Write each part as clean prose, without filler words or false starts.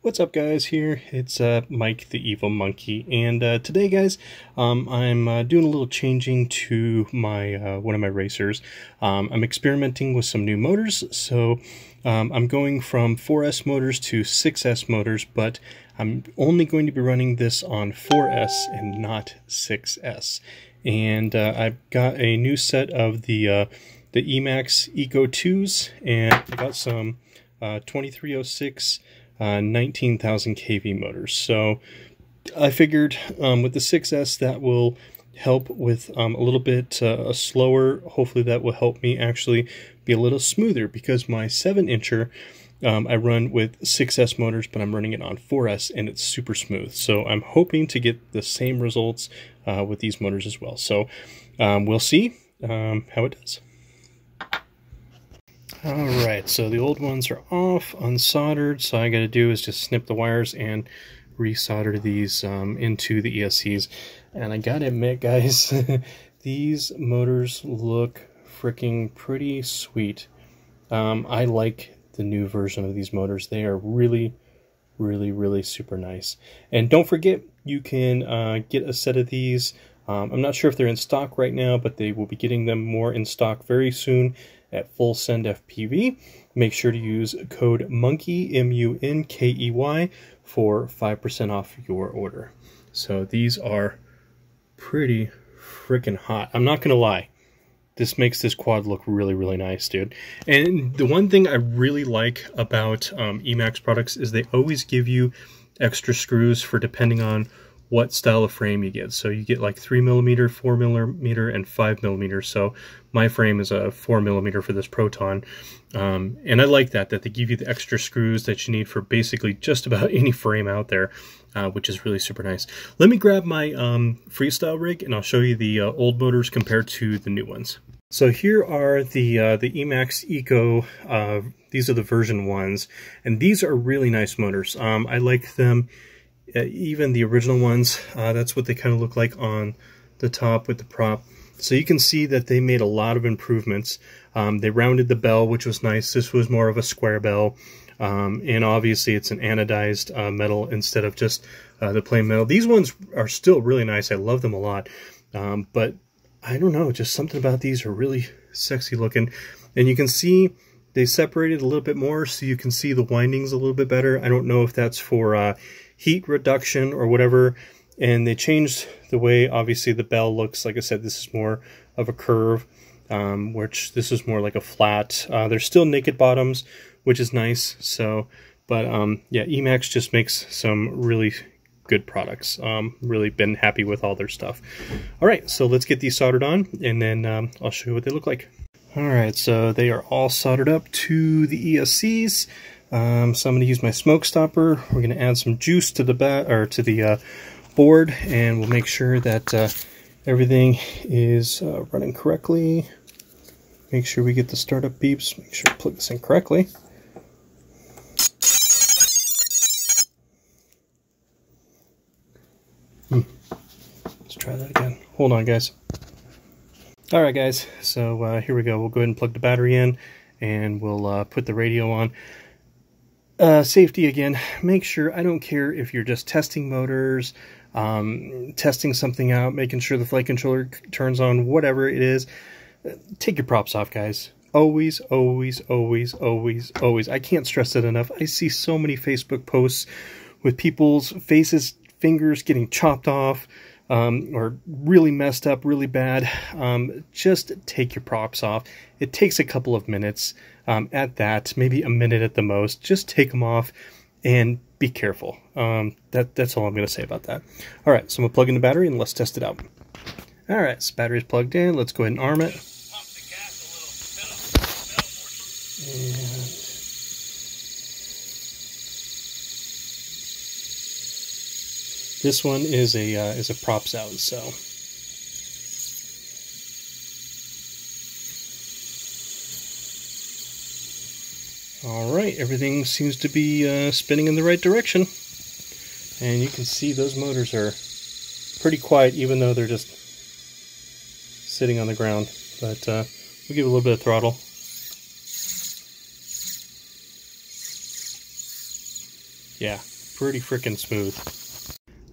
What's up, guys? Here it's Mike the Evil Monkey, and today, guys, I'm doing a little changing to my one of my racers. I'm experimenting with some new motors, so I'm going from 4S motors to 6S motors, but I'm only going to be running this on 4S and not 6S. And I've got a new set of the Emax Eco IIs, and I got some 2306 19,000 kV motors. So I figured with the 6S that will help with a little bit slower. Hopefully that will help me actually be a little smoother, because my 7-incher I run with 6S motors, but I'm running it on 4S and it's super smooth. So I'm hoping to get the same results with these motors as well. So we'll see how it does. Alright, so the old ones are off, unsoldered, so all I gotta do is just snip the wires and resolder these into the ESCs. And I gotta admit, guys, these motors look freaking pretty sweet. I like the new version of these motors. They are really super nice. And don't forget, you can get a set of these. I'm not sure if they're in stock right now, but they will be getting them more in stock very soon at Full Send FPV. Make sure to use code MONKEY, M-U-N-K-E-Y, for 5% off your order. So these are pretty freaking hot. I'm not gonna lie, this makes this quad look really nice, dude. And the one thing I really like about Emax products is they always give you extra screws for depending on what style of frame you get. So you get like 3mm, 4mm, and 5mm. So my frame is a 4mm for this Proton. And I like that they give you the extra screws that you need for basically just about any frame out there, which is really super nice. Let me grab my freestyle rig and I'll show you the old motors compared to the new ones. So here are the Emax Eco. These are the version 1s, and these are really nice motors. I like them. Even the original ones, that's what they kind of look like on the top with the prop. So you can see that they made a lot of improvements. They rounded the bell, which was nice. This was more of a square bell. And obviously it's an anodized metal instead of just the plain metal. These ones are still really nice. I love them a lot. But I don't know, just something about these are really sexy looking. And you can see they separated a little bit more, so you can see the windings a little bit better. I don't know if that's for heat reduction or whatever. And they changed the way, obviously, the bell looks. Like I said, this is more of a curve, which this is more like a flat. There's still naked bottoms, which is nice. So, but yeah, Emax just makes some really good products. Really been happy with all their stuff. All right, so let's get these soldered on, and then I'll show you what they look like. All right, so they are all soldered up to the ESCs. So I'm going to use my smoke stopper. We're going to add some juice to the board, and we'll make sure that everything is running correctly. Make sure we get the startup beeps. Make sure to plug this in correctly. Let's try that again. Hold on, guys. All right, guys. So here we go. We'll go ahead and plug the battery in, and we'll put the radio on. Safety again, make sure, I don't care if you're just testing motors, testing something out, making sure the flight controller turns on, whatever it is, take your props off, guys. Always. I can't stress that enough. I see so many Facebook posts with people's fingers getting chopped off, or really messed up, really bad. Just take your props off. It takes a couple of minutes. At that, maybe a minute at the most. Just take them off and be careful. That's all I'm going to say about that. All right, so I'm going to plug in the battery and let's test it out. All right, so battery's plugged in. Let's go ahead and arm it. And this one is a props out, so. Alright, everything seems to be spinning in the right direction. And you can see those motors are pretty quiet, even though they're just sitting on the ground. But we'll give it a little bit of throttle. Yeah, pretty freaking smooth.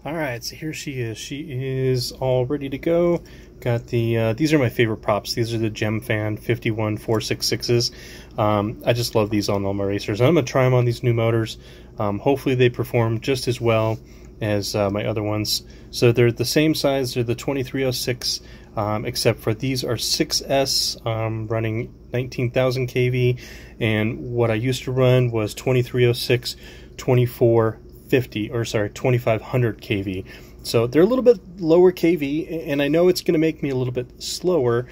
Alright, so here she is. She is all ready to go. Got the, these are my favorite props. These are the Gemfan 51 466s. I just love these on all my racers. I'm going to try them on these new motors. Hopefully they perform just as well as my other ones. So they're the same size. They're the 2306, except for these are 6S, running 19,000 kV. And what I used to run was 2306, 2450, or sorry, 2500 kV. So they're a little bit lower kV, and I know it's going to make me a little bit slower,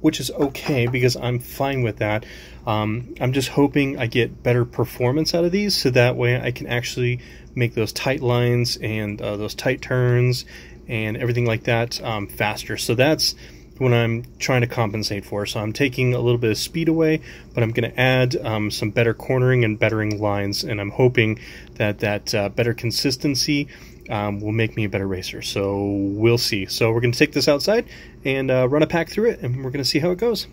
which is okay because I'm fine with that. I'm just hoping I get better performance out of these, so that way I can actually make those tight lines and those tight turns and everything like that faster. So that's what I'm trying to compensate for. So I'm taking a little bit of speed away, but I'm going to add some better cornering and bettering lines, and I'm hoping that better consistency will make me a better racer. So we'll see. So we're going to take this outside and run a pack through it, and we're going to see how it goes.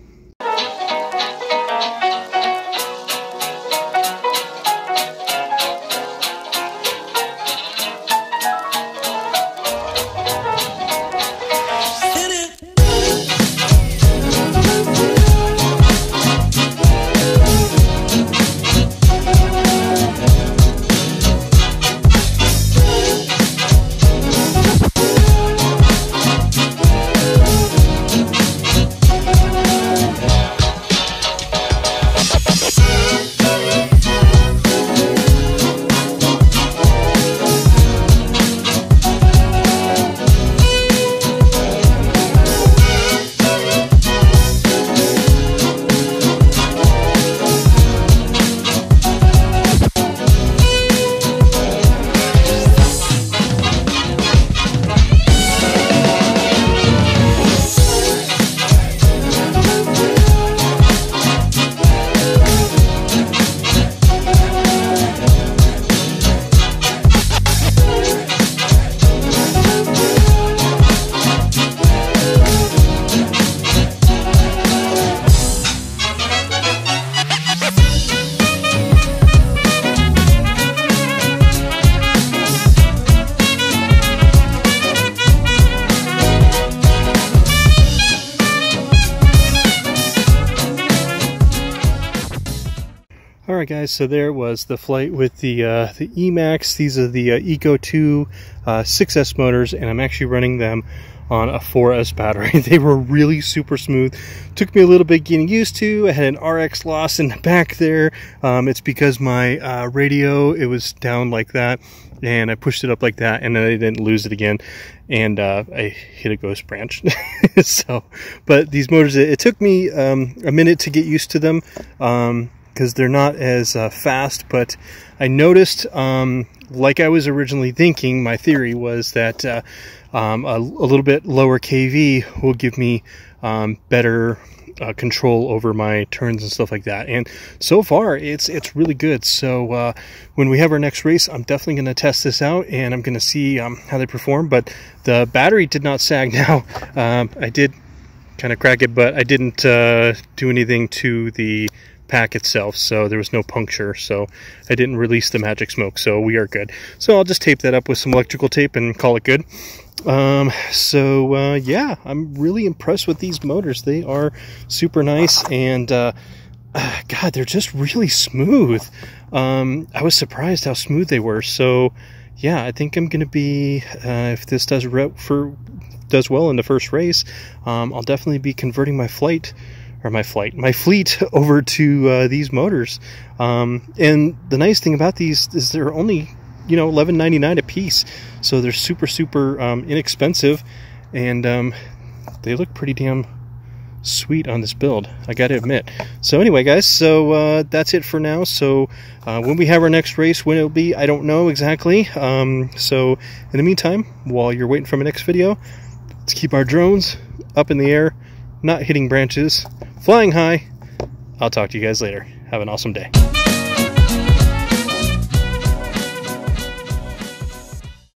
Alright guys, so there was the flight with the Emax. These are the Eco II 6S motors, and I'm actually running them on a 4S battery. They were really super smooth. Took me a little bit getting used to. I had an RX loss in the back there. It's because my radio, it was down like that, and I pushed it up like that, and then I didn't lose it again, and I hit a ghost branch. So, but these motors, it took me a minute to get used to them, because they're not as fast, but I noticed, like I was originally thinking, my theory was that a little bit lower kV will give me better control over my turns and stuff like that. And so far, it's really good. So when we have our next race, I'm definitely going to test this out, and I'm going to see how they perform. But the battery did not sag now. I did kind of crack it, but I didn't do anything to the pack itself, so there was no puncture, so I didn't release the magic smoke, so we are good. So I'll just tape that up with some electrical tape and call it good. Yeah, I'm really impressed with these motors. They are super nice, and God, they're just really smooth. I was surprised how smooth they were. So yeah, I think I'm gonna be, if this does well in the first race, I'll definitely be converting my fleet over to these motors. And the nice thing about these is they're only, you know, $11.99 a piece, so they're super inexpensive, and they look pretty damn sweet on this build, I gotta admit. So anyway guys, so that's it for now. So when we have our next race, when it'll be, I don't know exactly. So in the meantime, while you're waiting for my next video, let's keep our drones up in the air, not hitting branches, flying high. I'll talk to you guys later. Have an awesome day.